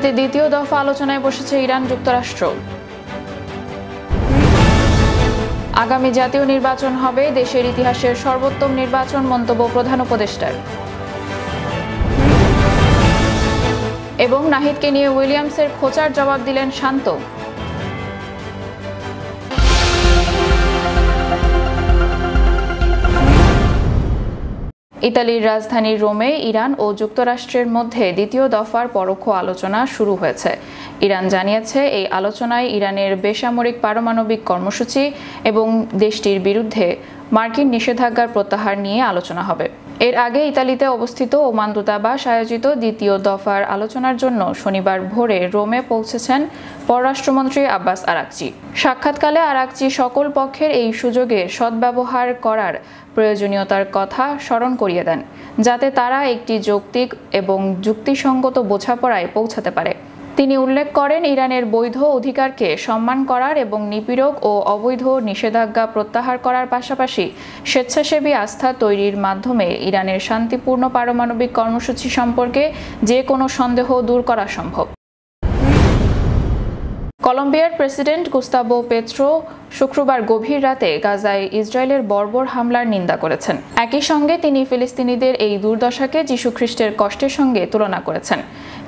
ইতালিতে দ্বিতীয় দফা আলোচনায় বসেছে ইরান যুক্তরাষ্ট্র। আগামী জাতীয় নির্বাচন হবে দেশের ইতিহাসের সর্বোত্তম নির্বাচন, মন্তব্য প্রধান উপদেষ্টার। এবং নাহিদকে নিয়ে উইলিয়ামসের খোঁচার জবাব দিলেন শান্ত। ইতালির রাজধানী রোমে ইরান ও যুক্তরাষ্ট্রের মধ্যে দ্বিতীয় দফার পরোক্ষ আলোচনা শুরু হয়েছে। ইরান জানিয়েছে এই আলোচনায় ইরানের বেসামরিক পারমাণবিক কর্মসূচি এবং দেশটির বিরুদ্ধে মার্কিন নিষেধাজ্ঞার প্রত্যাহার নিয়ে আলোচনা হবে। এর আগে ইতালিতে অবস্থিত ওমান দূতাবাস আয়োজিত দ্বিতীয় দফার আলোচনার জন্য শনিবার ভোরে রোমে পৌঁছেছেন পররাষ্ট্রমন্ত্রী আব্বাস আরাকচি। সাক্ষাৎকালে আরাকচি সকল পক্ষের এই সুযোগে সদ্ব্যবহার করার প্রয়োজনীয়তার কথা স্মরণ করিয়ে দেন, যাতে তারা একটি যৌক্তিক এবং যুক্তিসঙ্গত বোঝাপড়ায় পৌঁছাতে পারে। তিনি উল্লেখ করেন, ইরানের বৈধ অধিকারকে সম্মান করার এবং নিপীড়ক ও অবৈধ নিষেধাজ্ঞা প্রত্যাহার করার পাশাপাশি স্বেচ্ছাসেবী আস্থা তৈরির মাধ্যমে ইরানের শান্তিপূর্ণ পারমাণবিক কর্মসূচি সম্পর্কে যে কোনো সন্দেহ দূর করা সম্ভব। কলম্বিয়ার প্রেসিডেন্ট গুস্তাভো পেট্রো শুক্রবার গভীর রাতে গাজায় ইসরায়েলের বর্বর হামলার নিন্দা করেছেন। একই সঙ্গে তিনি ফিলিস্তিনিদের এই দুর্দশাকে যীশুখ্রিস্টের কষ্টের সঙ্গে তুলনা করেছেন।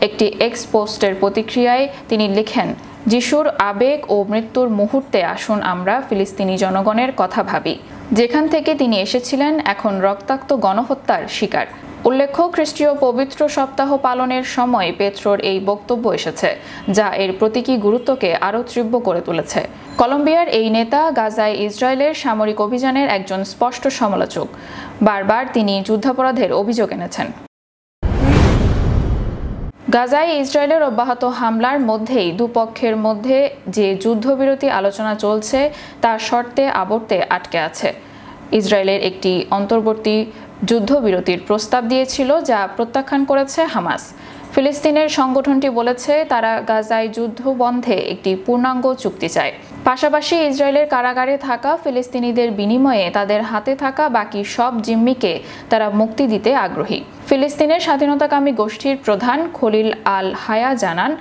একটি এক্স পোস্টের প্রতিক্রিয়ায় তিনি লিখেন, যিশুর আবেগ ও মৃত্যুর মুহূর্তে আসুন আমরা ফিলিস্তিনি জনগণের কথা ভাবি। যেখান থেকে তিনি এসেছিলেন এখন রক্তাক্ত গণহত্যার শিকার। উল্লেখ্য, খ্রিস্টীয় পবিত্র সপ্তাহ পালনের সময় পেট্রোর এই বক্তব্য এসেছে, যা এর প্রতীকী গুরুত্বকে আরও তীব্র করে তুলেছে। কলম্বিয়ার এই নেতা গাজায় ইসরায়েলের সামরিক অভিযানের একজন স্পষ্ট সমালোচক। বারবার তিনি যুদ্ধাপরাধের অভিযোগ এনেছেন। গাজায় ইসরায়েলের অব্যাহত হামলার মধ্যেই দুপক্ষের মধ্যে যে যুদ্ধবিরতি আলোচনা চলছে তা শর্তে আবর্তে আটকে আছে। ইসরায়েলের একটি অন্তর্বর্তী যুদ্ধবিরতির প্রস্তাব দিয়েছিল, যা প্রত্যাখ্যান করেছে হামাস। ফিলিস্তিনের সংগঠনটি বলেছে তারা গাজায় যুদ্ধ বন্ধে একটি পূর্ণাঙ্গ চুক্তি চায়। পাশাপাশি ইসরায়েলের কারাগারে থাকা ফিলিস্তিনিদের বিনিময়ে তাদের হাতে থাকা বাকি সব জিম্মিকে তারা মুক্তি দিতে আগ্রহী। ফিলিস্তিনের স্বাধীনতাকামী গোষ্ঠীর প্রধান খলিল আল হায়া জানান,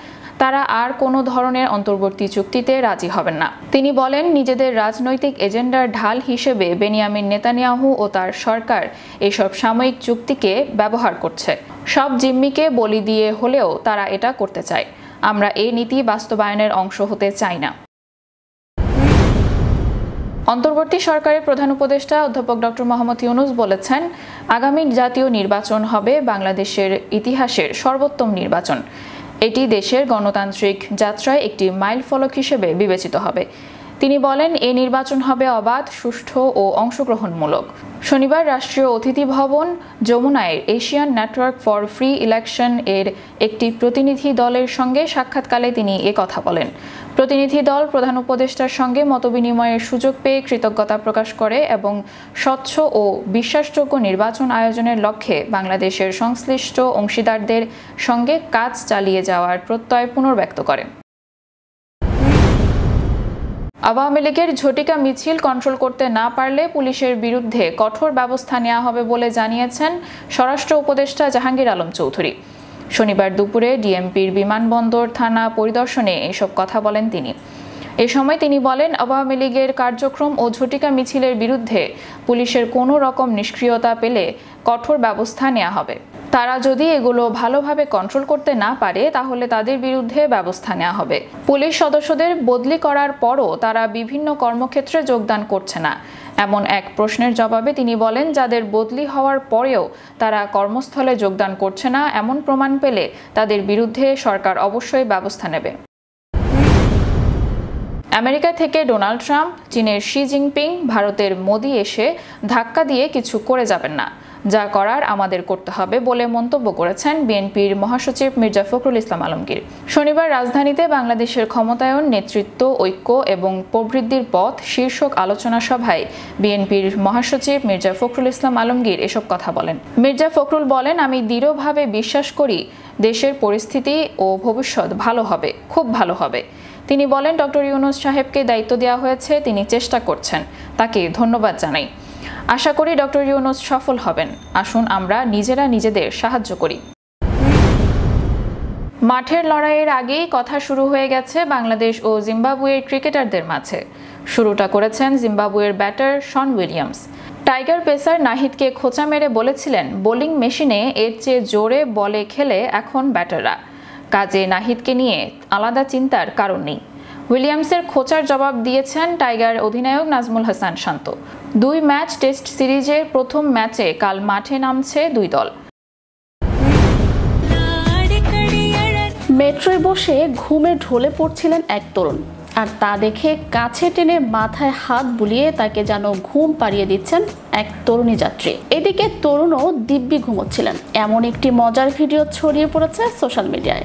তারা আর কোনো ধরনের অন্তর্বর্তী চুক্তিতে রাজি হবেন না। তিনি বলেন, নিজেদের রাজনৈতিক এজেন্ডার ঢাল হিসেবে বেনিয়ামিন নেতানিয়াহু ও তার সরকার এসব সাময়িক চুক্তিকে ব্যবহার করছে। সব জিম্মিকে বলি দিয়ে হলেও তারা এটা করতে চায়। আমরা এই নীতি বাস্তবায়নের অংশ হতে চাই না। অন্তর্বর্তী সরকারের প্রধান উপদেষ্টা অধ্যাপক ডক্টর মোহাম্মদ ইউনূস বলেছেন, আগামী জাতীয় নির্বাচন হবে বাংলাদেশের ইতিহাসের সর্বোত্তম নির্বাচন। এটি দেশের গণতান্ত্রিক যাত্রায় একটি মাইলফলক হিসেবে বিবেচিত হবে। তিনি বলেন, এই নির্বাচন হবে অবাধ, সুষ্ঠু ও অংশগ্রহণমূলক। শনিবার রাষ্ট্রীয় অতিথি ভবন যমুনায় Asian network for free election এর একটি প্রতিনিধি দলের সঙ্গে সাক্ষাৎকালে তিনি কথা বলেন। প্রতিনিধি দল প্রধান উপদেষ্টার সঙ্গে মতবিনিময়ের সুযোগ পেয়ে কৃতজ্ঞতা প্রকাশ করে এবং স্বচ্ছ ও বিশ্বাসযোগ্য নির্বাচন আয়োজনের লক্ষ্যে বাংলাদেশের সংশ্লিষ্ট অংশীদারদের সঙ্গে কাজ চালিয়ে যাওয়ার প্রত্যয় পুনর্ব্যক্ত করে। আওয়ামী লীগের ঝটিকা মিছিল কন্ট্রোল করতে না পারলে পুলিশের বিরুদ্ধে কঠোর ব্যবস্থা নেওয়া হবে বলে জানিয়েছেন স্বরাষ্ট্র উপদেষ্টা জাহাঙ্গীর আলম চৌধুরী। শনিবার দুপুরে ডিএমপির বিমানবন্দর থানা পরিদর্শনে এসব কথা বলেন তিনি। এ সময় তিনি বলেন, আওয়ামী লীগের কার্যক্রম ও ঝটিকা মিছিলের বিরুদ্ধে পুলিশের কোনো রকম নিষ্ক্রিয়তা পেলে কঠোর ব্যবস্থা নেওয়া হবে। তারা যদি এগুলো ভালোভাবে কন্ট্রোল করতে না পারে তাহলে তাদের বিরুদ্ধে ব্যবস্থা নেওয়া হবে। পুলিশ সদস্যদের বদলি করার পরও তারা বিভিন্ন কর্মক্ষেত্রে যোগদান করছে না, এমন এক প্রশ্নের জবাবে তিনি বলেন, যাদের বদলি হওয়ার পরেও তারা কর্মস্থলে যোগদান করছে না এমন প্রমাণ পেলে তাদের বিরুদ্ধে সরকার অবশ্যই ব্যবস্থা নেবে। আমেরিকা থেকে ডোনাল্ড ট্রাম্প, চীনের শি জিনপিং, ভারতের মোদি এসে ধাক্কা দিয়ে কিছু করে যাবেন না, যা করার আমাদের করতে হবে বলে মন্তব্য করেছেন বিএনপির মহাসচিব মির্জা ফখরুল ইসলাম আলমগীর। শনিবার রাজধানীতে বাংলাদেশের ক্ষমতায়ন, নেতৃত্ব, ঐক্য এবং প্রবৃদ্ধির পথ শীর্ষক আলোচনা সভায় বিএনপির মহাসচিব মির্জা ফখরুল ইসলাম আলমগীর এসব কথা বলেন। মির্জা ফখরুল বলেন, আমি দৃঢ়ভাবে বিশ্বাস করি দেশের পরিস্থিতি ও ভবিষ্যৎ ভালো হবে, খুব ভালো হবে। তিনি বলেন, ডক্টর ইউনূস সাহেবকে দায়িত্ব দেওয়া হয়েছে, তিনি চেষ্টা করছেন, তাকে ধন্যবাদ জানাই। আশা করি ডক্টর ইউনূস সফল হবেন। আসুন আমরা নিজেরা নিজেদের সাহায্য করি। মাঠের লড়াইয়ের আগেই কথা শুরু হয়ে গেছে বাংলাদেশ ও জিম্বাবুয়ের ক্রিকেটারদের মাঝে। শুরুটা করেছেন জিম্বাবুয়ের batter Sean Williams. Tiger pacer নাহিদকে খোঁচা মেরে বলেছিলেন, বোলিং মেশিনে এর চেয়ে জোরে বলে খেলে এখন ব্যাটাররা, কাজে নাহিদকে নিয়ে আলাদা চিন্তার কারণ নেই। উইলিয়ামসের খোঁচার জবাব দিয়েছেন টাইগার অধিনায়ক নাজমুল হাসান শান্ত। 2 ম্যাচ টেস্ট সিরিজের প্রথম ম্যাচে কাল মাঠে নামছে 2 দল। মেট্রোয় বসে ঘুমে ঢলে পড়ছিলেন এক তরুণ, আর তা দেখে কাছে টেনে মাথায় হাত বুলিয়ে তাকে যেন ঘুম পাড়িয়ে দিচ্ছেন এক তরুণী যাত্রী। এদিকে তরুণও দিব্যি ঘুমোচ্ছিলেন। এমন একটি মজার ভিডিও ছড়িয়ে পড়েছে সোশ্যাল মিডিয়ায়।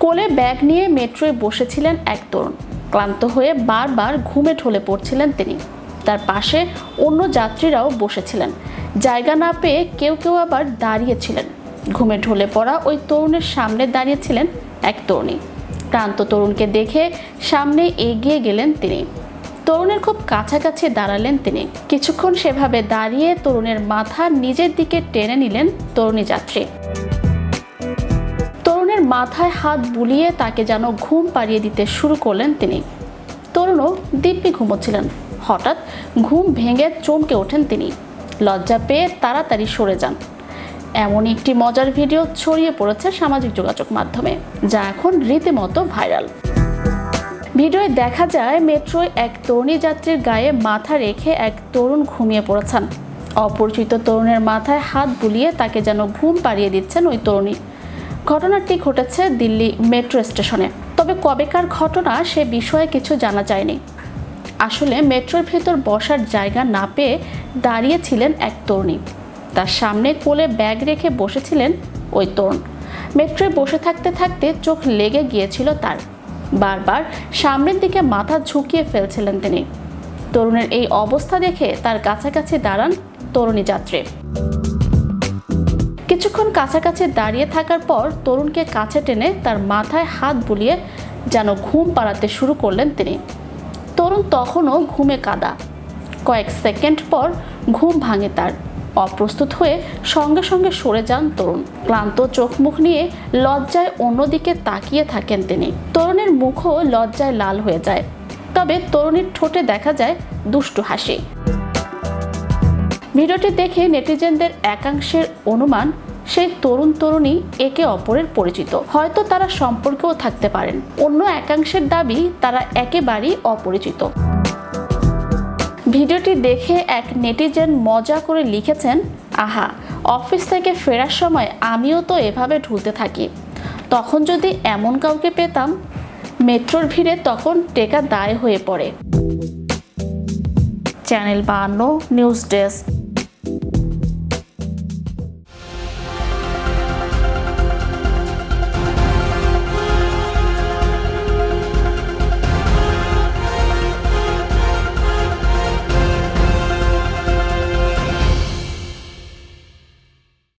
কোলে ব্যাগ নিয়ে মেট্রোয় বসেছিলেন এক তরুণ। ক্লান্ত হয়ে বারবার ঘুমে ঢলে পড়ছিলেন তিনি। তার পাশে অন্য যাত্রীরাও বসেছিলেন। জায়গা না পেয়ে কেউ কেউ আবার দাঁড়িয়েছিলেন। ঘুমে ঢলে পড়া ওই তরুণের সামনে দাঁড়িয়েছিলেন এক তরুণী। ক্লান্ত তরুণকে দেখে সামনে এগিয়ে গেলেন তিনি। তরুণের খুব কাছাকাছি দাঁড়ালেন তিনি। কিছুক্ষণ সেভাবে দাঁড়িয়ে তরুণের মাথা নিজের দিকে টেনে নিলেন তরুণী যাত্রী। তরুণের মাথায় হাত বুলিয়ে তাকে যেন ঘুম পাড়িয়ে দিতে শুরু করলেন তিনি। তরুণও দিব্যি ঘুমোচ্ছিলেন। হঠাৎ ঘুম ভেঙে চমকে ওঠেন তিনি। লজ্জা পেয়ে তাড়াতাড়ি সরে যান। এমন একটি মজার ভিডিও ছড়িয়ে পড়েছে সামাজিক যোগাযোগ মাধ্যমে, যা এখন রীতিমতো ভাইরাল। ভিডিওয় দেখা যায় মেট্রোয় এক তরুণী যাত্রীর গায়ে মাথা রেখে এক তরুণ ঘুমিয়ে পড়েছেন। অপরিচিত তরুণের মাথায় হাত বুলিয়ে তাকে যেন ঘুম পাড়িয়ে দিচ্ছেন ওই তরুণী। ঘটনাটি ঘটেছে দিল্লি মেট্রো স্টেশনে। তবে কবেকার ঘটনা সে বিষয়ে কিছু জানা যায়নি। আসলে মেট্রোর ভেতর বসার জায়গা না পেয়ে দাঁড়িয়েছিলেন এক তরুণী। তার সামনে কোলে ব্যাগ রেখে বসেছিলেন ওই তরুণ। মেট্রোয় বসে থাকতে থাকতে চোখ লেগে গিয়েছিল তার। বারবার সামনের দিকে মাথা ঝুঁকিয়ে ফেলছিলেন তিনি। তরুণের এই অবস্থা দেখে তার কাছাকাছি দাঁড়ান তরুণী যাত্রী। কিছুক্ষণ কাছাকাছি দাঁড়িয়ে থাকার পর তরুণকে কাছে টেনে তার মাথায় হাত বুলিয়ে যেন ঘুম পাড়াতে শুরু করলেন তিনি। তরুণ তখনও ঘুমে কাদা। কয়েক সেকেন্ড পর ঘুম ভাঙে তার। অপ্রস্তুত হয়ে সঙ্গে সঙ্গে সরে যান তরুণ। ক্লান্ত চোখ মুখ নিয়ে লজ্জায় অন্যদিকে তাকিয়ে থাকেন তিনি। তরুণের মুখও লজ্জায় লাল হয়ে যায়। তবে তরুণীর ঠোঁটে দেখা যায় দুষ্টু হাসি। ভিডিওটি দেখে নেটিজেনদের একাংশের অনুমান সেই তরুণ তরুণী একে অপরের পরিচিত। হয়তো তারা সম্পর্কেও থাকতে পারেন। অন্য একাংশের দাবি তারা একেবারেই অপরিচিত। ভিডিওটি দেখে এক নেটিজেন মজা করে লিখেছেন, আহা, অফিস থেকে ফেরার সময় আমিও তো এভাবে ঢুলতে থাকি। তখন যদি এমন কাউকে পেতাম। মেট্রোর ভিড়ে তখন টেকা দায় হয়ে পড়ে। Channel 52 news desk.